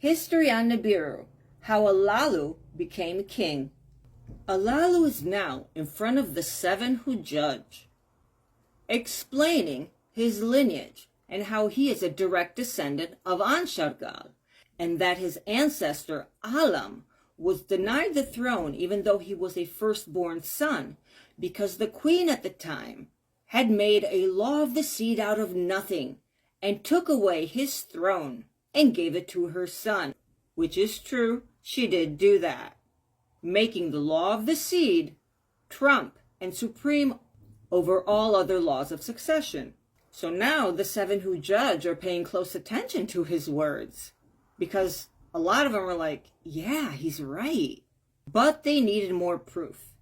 History on Nibiru, how Alalu became king. Alalu is now in front of the seven who judge, explaining his lineage and how he is a direct descendant of Anshargal, and that his ancestor Alam was denied the throne even though he was a firstborn son, because the queen at the time had made a law of the seed out of nothing and took away his throne and gave it to her son, which is true, she did do that, making the law of the seed trump and supreme over all other laws of succession. So now the seven who judge are paying close attention to his words, because a lot of them are like, yeah, he's right. But they needed more proof.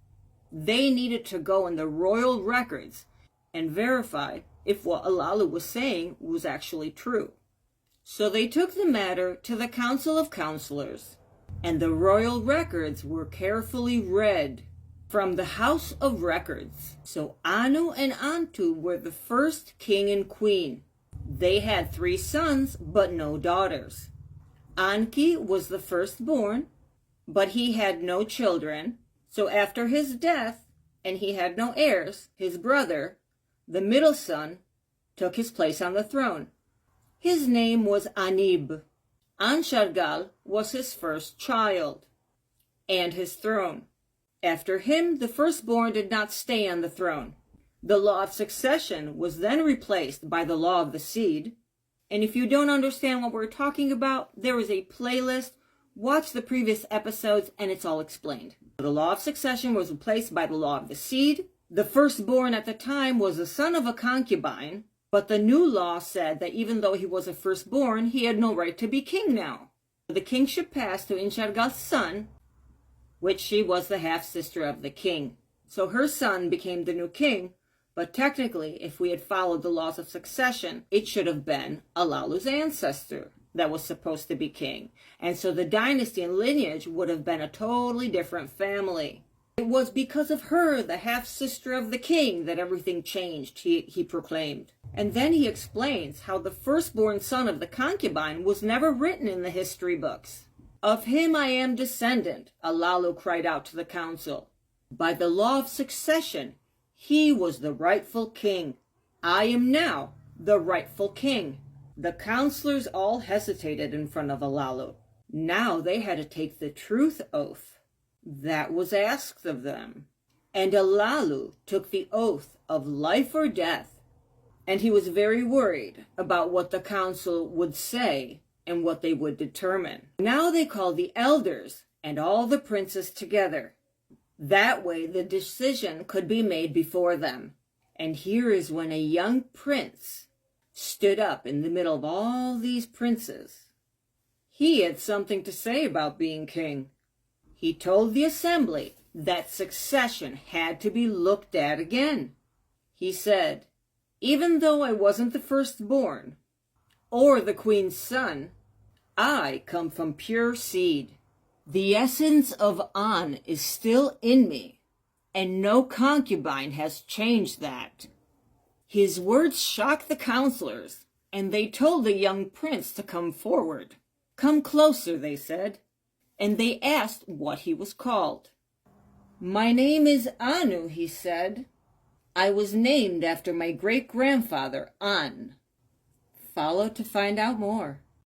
They needed to go in the royal records and verify if what Alalu was saying was actually true. So they took the matter to the Council of Counselors, and the royal records were carefully read from the House of Records. So Anu and Antu were the first king and queen. They had 3 sons, but no daughters. Enki was the firstborn, but he had no children. So after his death, and he had no heirs, his brother, the middle son, took his place on the throne. His name was Anib. Anshargal was his first child, and his throne. After him, the firstborn did not stay on the throne. The law of succession was then replaced by the law of the seed. And if you don't understand what we're talking about, there is a playlist. Watch the previous episodes and it's all explained. The law of succession was replaced by the law of the seed. The firstborn at the time was the son of a concubine, but the new law said that even though he was a firstborn, he had no right to be king now. The kingship passed to Inshargal's son, which she was the half-sister of the king. So her son became the new king, but technically, if we had followed the laws of succession, it should have been Alalu's ancestor that was supposed to be king. And so the dynasty and lineage would have been a totally different family. It was because of her, the half-sister of the king, that everything changed, he proclaimed. And then he explains how the firstborn son of the concubine was never written in the history books. Of him I am descendant, Alalu cried out to the council. By the law of succession, he was the rightful king. I am now the rightful king. The counselors all hesitated in front of Alalu. Now they had to take the truth oath that was asked of them. And Alalu took the oath of life or death. And he was very worried about what the council would say and what they would determine. Now they called the elders and all the princes together. That way the decision could be made before them. And here is when a young prince stood up in the middle of all these princes. He had something to say about being king. He told the assembly that succession had to be looked at again. He said, even though I wasn't the firstborn or the queen's son, I come from pure seed. The essence of An is still in me, and no concubine has changed that. His words shocked the counselors, and they told the young prince to come forward. Come closer, they said, and they asked what he was called. My name is Anu, he said. I was named after my great-grandfather, An. Follow to find out more.